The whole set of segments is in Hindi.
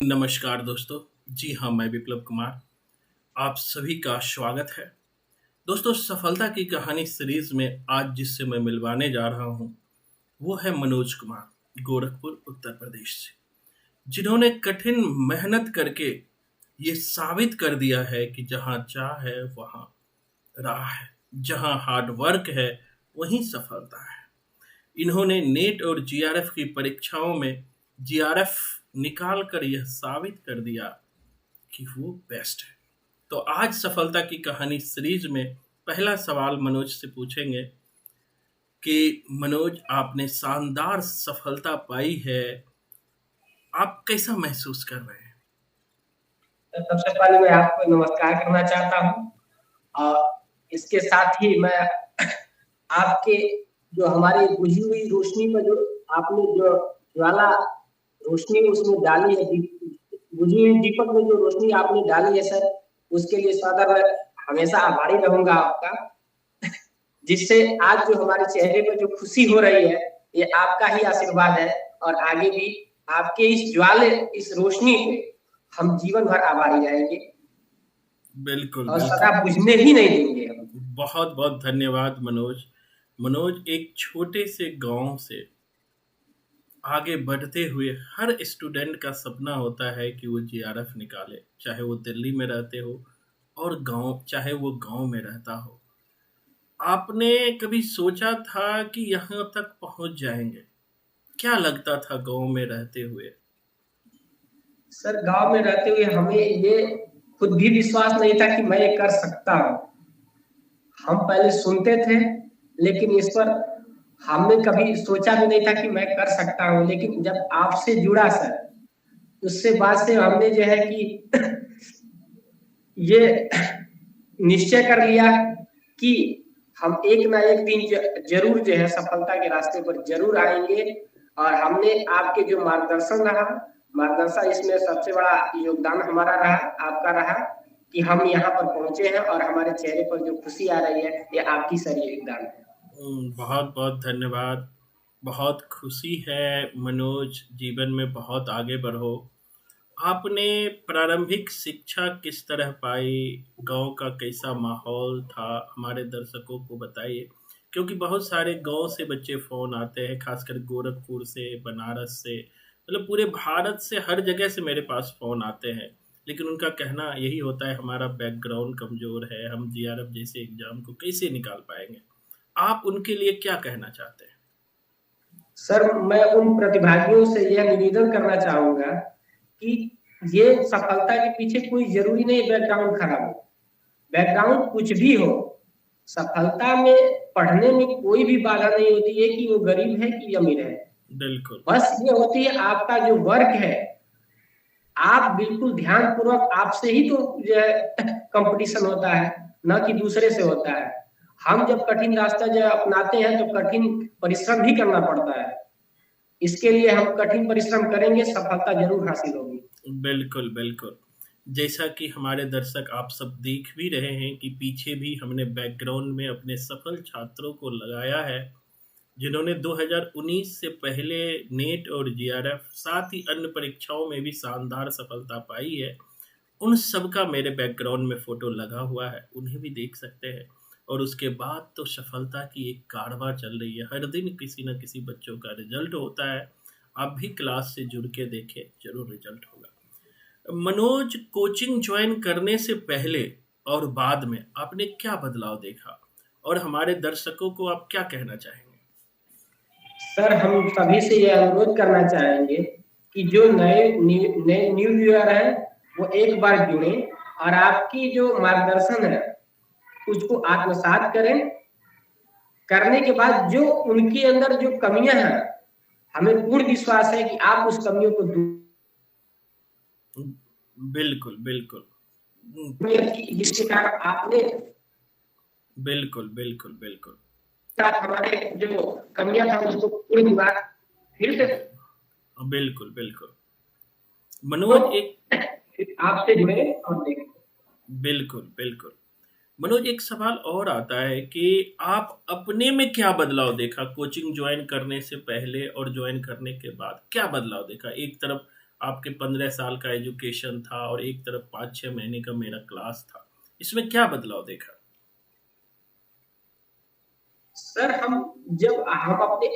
नमस्कार दोस्तों। जी हाँ, मैं विप्लव कुमार। आप सभी का स्वागत है। दोस्तों, सफलता की कहानी सीरीज में आज जिससे मैं मिलवाने जा रहा हूँ, वो है मनोज कुमार, गोरखपुर, उत्तर प्रदेश से, जिन्होंने कठिन मेहनत करके ये साबित कर दिया है कि जहाँ चाह है, वहाँ राह है। जहाँ हार्ड वर्क है, वहीं सफलता है। इन्होंने नेट और जीआरएफ की परीक्षाओं में जीआरएफ निकाल कर यह साबित कर दिया कि वो बेस्ट है। तो आज सफलता की कहानी सीरीज में पहला सवाल मनोज से पूछेंगे कि मनोज, आपने शानदार सफलता पाई है, आप कैसा महसूस कर रहे हैं? तो सबसे पहले मैं आपको नमस्कार करना चाहता हूँ और इसके साथ ही मैं आपके जो हमारी बुझी हुई रोशनी पर जो आपने जो ज्वाला रोशनी उसमें डाली है, बुझी हुई दीपक में जो रोशनी आपने डाली है सर, उसके लिए सदा मैं हमेशा आभारी रहूंगा आपका। जिससे आज जो हमारे चेहरे पर जो खुशी हो रही है, ये आपका ही आशीर्वाद है और आगे भी आपके इस ज्वाले, इस रोशनी पे हम जीवन भर आभारी रहेंगे बिल्कुल, और सदा बिल्कुल। बुझने ही नहीं देंगे हम। बहुत बहुत धन्यवाद मनोज। मनोज, एक छोटे से गांव से आगे बढ़ते हुए हर स्टूडेंट का सपना होता है कि वो जीआरएफ निकाले, चाहे वो दिल्ली में रहते हो और गांव, चाहे वो गांव में रहता हो। आपने कभी सोचा था कि यहाँ तक पहुँच जाएँगे? क्या लगता था गाँव में रहते हुए? सर गांव में रहते हुए हमें ये खुद भी विश्वास नहीं था कि मैं ये कर सकता हूँ। हम पहले सुनते थे, लेकिन इस पर हमने कभी सोचा भी नहीं था कि मैं कर सकता हूँ। लेकिन जब आपसे जुड़ा सर, उससे बाद से हमने जो है कि ये निश्चय कर लिया कि हम एक ना एक दिन जरूर जो है सफलता के रास्ते पर जरूर आएंगे। और हमने आपके जो मार्गदर्शन रहा, मार्गदर्शन इसमें सबसे बड़ा योगदान हमारा रहा, आपका रहा, कि हम यहाँ पर पहुंचे हैं और हमारे चेहरे पर जो खुशी आ रही है, ये आपकी सर योगदान है। बहुत-बहुत धन्यवाद। बहुत खुशी है मनोज, जीवन में बहुत आगे बढ़ो। आपने प्रारंभिक शिक्षा किस तरह पाई? गाँव का कैसा माहौल था? हमारे दर्शकों को बताइए। क्योंकि बहुत सारे गाँव से बच्चे फ़ोन आते हैं, खासकर गोरखपुर से, बनारस से, मतलब पूरे भारत से, हर जगह से मेरे पास फ़ोन आते हैं। लेकिन उनका कहना यही होता है, हमारा बैकग्राउंड कमज़ोर है, हम जीआरएफ जैसे एग्ज़ाम को कैसे निकाल पाएँगे? आप उनके लिए क्या कहना चाहते हैं? सर मैं उन प्रतिभागियों से यह निवेदन करना चाहूंगा कि ये सफलता के पीछे कोई जरूरी नहीं बैकग्राउंड खराब हो, बैकग्राउंड कुछ भी हो, सफलता में पढ़ने में कोई भी बाधा नहीं होती है कि वो गरीब है कि अमीर है। बिल्कुल। बस ये होती है आपका जो वर्क है, आप बिल्कुल ध्यान पूर्वक, आपसे ही तो जो है कंपटीशन होता है, न कि दूसरे से होता है। हम जब कठिन रास्ता जो अपनाते हैं तो कठिन परिश्रम भी करना पड़ता है। इसके लिए हम कठिन परिश्रम करेंगे, सफलता जरूर हासिल होगी। बिल्कुल, बिल्कुल। जैसा कि हमारे दर्शक आप सब देख भी रहे हैं कि पीछे भी हमने बैकग्राउंड में अपने सफल छात्रों को लगाया है, जिन्होंने 2019 से पहले नेट और जीआरएफ, साथ ही अन्य परीक्षाओं में भी शानदार सफलता पाई है। उन सब का मेरे बैकग्राउंड में फ़ोटो लगा हुआ है, उन्हें भी देख सकते हैं। और उसके बाद तो सफलता की एक कारवां चल रही है। हर दिन किसी न किसी बच्चों का रिज़ल्ट होता है। आप भी क्लास से जुड़ के देखें, ज़रूर रिज़ल्ट होगा। मनोज, कोचिंग जॉइन करने से पहले और बाद में आपने क्या बदलाव देखा? और हमारे दर्शकों को आप क्या कहना चाहेंगे? सर हम सभी से यह अनुरोध करना चाहेंगे कि जो नए न्यू व्यूअर है, वो एक बार जुड़े और आपकी जो मार्गदर्शन है उसको आत्मसात करें। करने के बाद जो उनके अंदर जो कमियां हैं, हमें पूर्ण विश्वास है कि आप उस कमियों को दूर बिल्कुल, बिल्कुल। जिसके कारण आपने बिल्कुल, बिल्कुल, बिल्कुल। साथ हमारे जो कमियां था उसको पूरी बार फिर से बिल्कुल, बिल्कुल। तो मनोज एक आपसे जुड़े और देखें। बिल्कुल, बिल्कुल। मनोज, एक सवाल और आता है कि आप अपने में क्या बदलाव देखा कोचिंग जॉइन करने से पहले और जॉइन करने के बाद? क्या बदलाव देखा? एक तरफ आपके 15 साल का एजुकेशन था और एक तरफ 5-6 महीने का मेरा क्लास था। इसमें क्या बदलाव देखा? सर हम जब हम अपने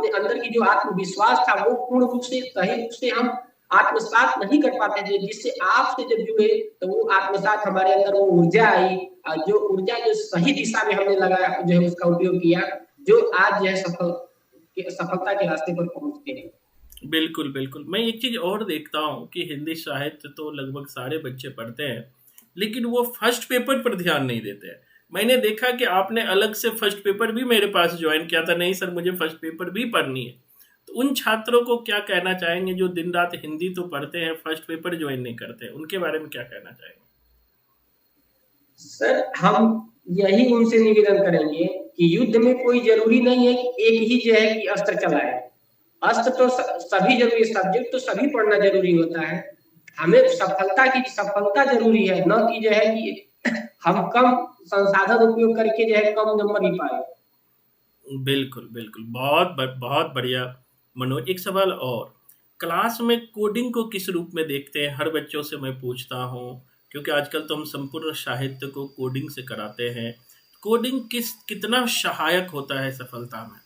अंदर की जो आत्मविश्वास था वो पूर्ण रूप से सही रूप से हम आत्मसात नहीं कर पाते थे, जिससे आपसे जब जुड़े तो वो आत्मसात हमारे अंदर वो ऊर्जा आई, जो ऊर्जा जो सही दिशा में हमने लगाया, जो है उसका उपयोग किया, जो आज जो है सफलता के रास्ते पर पहुंचते हैं। बिल्कुल, बिल्कुल। मैं एक चीज़ और देखता हूँ कि हिंदी साहित्य तो लगभग सारे बच्चे पढ़ते हैं, लेकिन वो फर्स्ट पेपर पर ध्यान नहीं देते हैं। मैंने देखा कि आपने अलग से फर्स्ट पेपर भी मेरे पास जॉइन किया था, नहीं सर मुझे फर्स्ट पेपर भी पढ़नी है। तो उन छात्रों को क्या कहना चाहेंगे जो दिन-रात हिंदी तो पढ़ते हैं, फर्स्ट पेपर जॉइन नहीं करते हैं? उनके बारे में क्या कहना चाहेंगे? सर हम यही उनसे निवेदन करेंगे कि युद्ध में कोई जरूरी नहीं है कि एक ही जो है कि अस्त्र चलाए। अस्त्र तो सभी जरूरी, सब्जेक्ट तो सभी पढ़ना जरूरी होता है। हमें सफलता जरूरी है, न कि जो है कि हम कम संसाधन उपयोग करके जो है कम नंबर ही पाए। बिल्कुल, बिल्कुल। बहुत बढ़िया मनोज। एक सवाल और, क्लास में कोडिंग को किस रूप में देखते हैं? हर बच्चों से मैं पूछता हूँ, क्योंकि आजकल तो हम संपूर्ण साहित्य को कोडिंग से कराते हैं। कोडिंग कितना सहायक होता है सफलता में?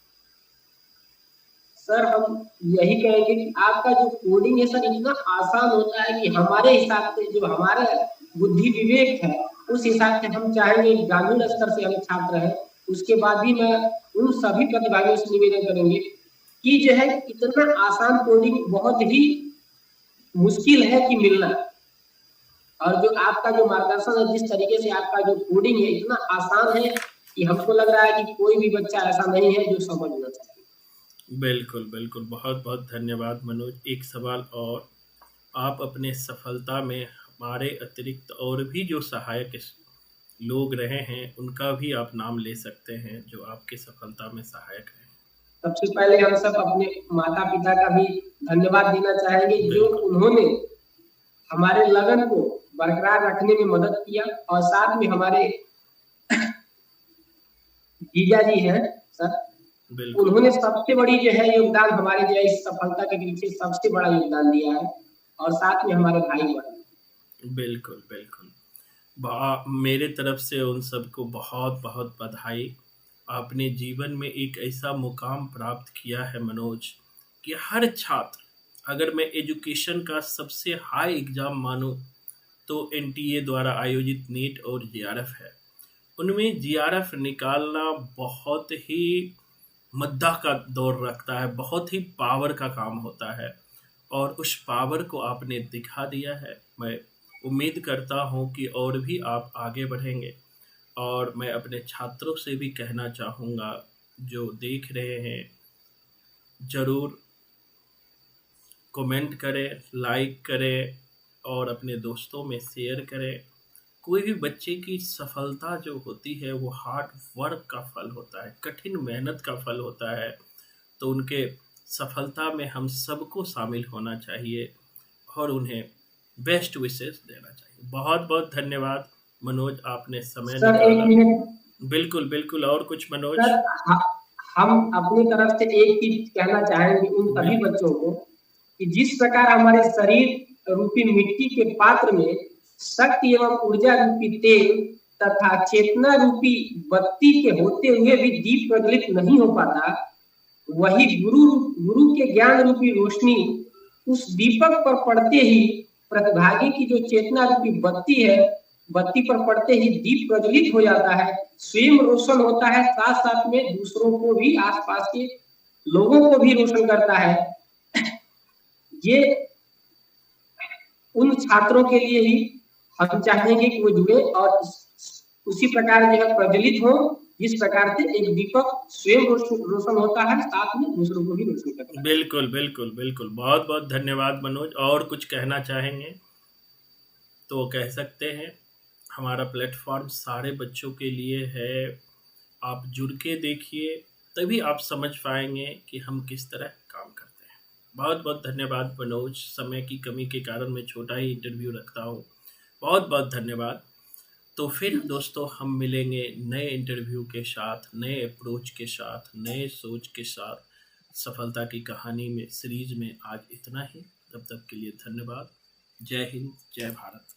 सर हम यही कहेंगे कि आपका जो कोडिंग है सर इतना आसान होता है कि हमारे हिसाब से जो हमारा बुद्धि विवेक है उस हिसाब से हम चाहेंगे ग्रामीण स्तर से हम छात्र हैं। उसके बाद भी मैं उन सभी प्रतिभागियों से निवेदन करेंगे कि जो है इतना आसान कोडिंग बहुत ही मुश्किल है कि मिलना। और जो आपका जो मार्गदर्शन है, जिस तरीके से आपका जो कोडिंग है इतना आसान है कि हमको लग रहा है कि कोई भी बच्चा ऐसा नहीं है जो समझ ना सके। बिल्कुल, बिल्कुल। बहुत-बहुत धन्यवाद मनोज। एक सवाल और, आप अपने सफलता में हमारे अतिरिक्त और भी जो सहायक लोग रहे हैं, उनका भी आप नाम ले सकते हैं, जो आपकी सफलता में सहायक हैं। सबसे पहले हम सब अपने माता-पिता का भी धन्यवाद देना चाहेंगे, जो बिल्कुल, उन्होंने हमारे लगन को बरकरार रखने में मदद किया, और साथ में हमारे जीजा जी हैं सर, बिल्कुल, उन्होंने सबसे बड़ी जो है योगदान हमारे जो है इस सफलता के पीछे सबसे बड़ा योगदान दिया है, और साथ में हमारे भाई-बहन। बिल्कुल, बिल्कुल। मेरे तरफ से उन सबको बहुत-बहुत बधाई। आपने जीवन में एक ऐसा मुकाम प्राप्त किया है मनोज, कि हर छात्र, अगर मैं एजुकेशन का सबसे हाई एग्ज़ाम मानूँ, तो एनटीए द्वारा आयोजित नीट और जेआरएफ है। उनमें जीआरएफ निकालना बहुत ही मद्दा का दौर रखता है, बहुत ही पावर का काम होता है, और उस पावर को आपने दिखा दिया है। मैं उम्मीद करता हूँ कि और भी आप आगे बढ़ेंगे, और मैं अपने छात्रों से भी कहना चाहूँगा जो देख रहे हैं, ज़रूर कमेंट करें, लाइक करें और अपने दोस्तों में शेयर करें। कोई भी बच्चे की सफलता जो होती है वो हार्ड वर्क का फल होता है, कठिन मेहनत का फल होता है। तो उनके सफलता में हम सबको शामिल होना चाहिए और उन्हें बेस्ट विशेस देना चाहिए। बहुत-बहुत धन्यवाद मनोज, आपने समय सर एक निकाला। मिनट। बिल्कुल, बिल्कुल। और कुछ मनोज? सर हम अपनी तरफ से एक चीज कहना चाहेंगे उन सभी बिल्कुल, बच्चों को कि जिस प्रकार हमारे शरीर रूपी मिट्टी के पात्र में शक्ति एवं ऊर्जा रूपी तेल तथा चेतना रूपी बत्ती के होते हुए भी दीप प्रज्वलित नहीं हो पाता, वही गुरु के ज्ञान रूपी रोशनी उस दीपक पर पड़ते ही प्रतिभागी की जो चेतना रूपी बत्ती है, बत्ती पर पड़ते ही दीप प्रज्वलित हो जाता है, स्वयं रोशन होता है, साथ साथ में दूसरों को भी, आसपास के लोगों को भी रोशन करता है। ये उन छात्रों के लिए ही हम चाहेंगे कि वो जुड़े और उसी प्रकार जो है प्रज्वलित हो, जिस प्रकार से एक दीपक स्वयं रोशन होता है, साथ में दूसरों को भी रोशन करता है। बिल्कुल, बिल्कुल, बिल्कुल। बहुत-बहुत धन्यवाद मनोज। और कुछ कहना चाहेंगे तो कह सकते हैं। हमारा प्लेटफ़ॉर्म सारे बच्चों के लिए है। आप जुड़ के देखिए, तभी आप समझ पाएँगे कि हम किस तरह काम करते हैं। बहुत-बहुत धन्यवाद मनोज, समय की कमी के कारण मैं छोटा ही इंटरव्यू रखता हूँ। बहुत-बहुत धन्यवाद। तो फिर दोस्तों हम मिलेंगे नए इंटरव्यू के साथ, नए अप्रोच के साथ, नए सोच के साथ। सफलता की कहानी में सीरीज में आज इतना ही। तब तक के लिए धन्यवाद। जय हिंद, जय भारत।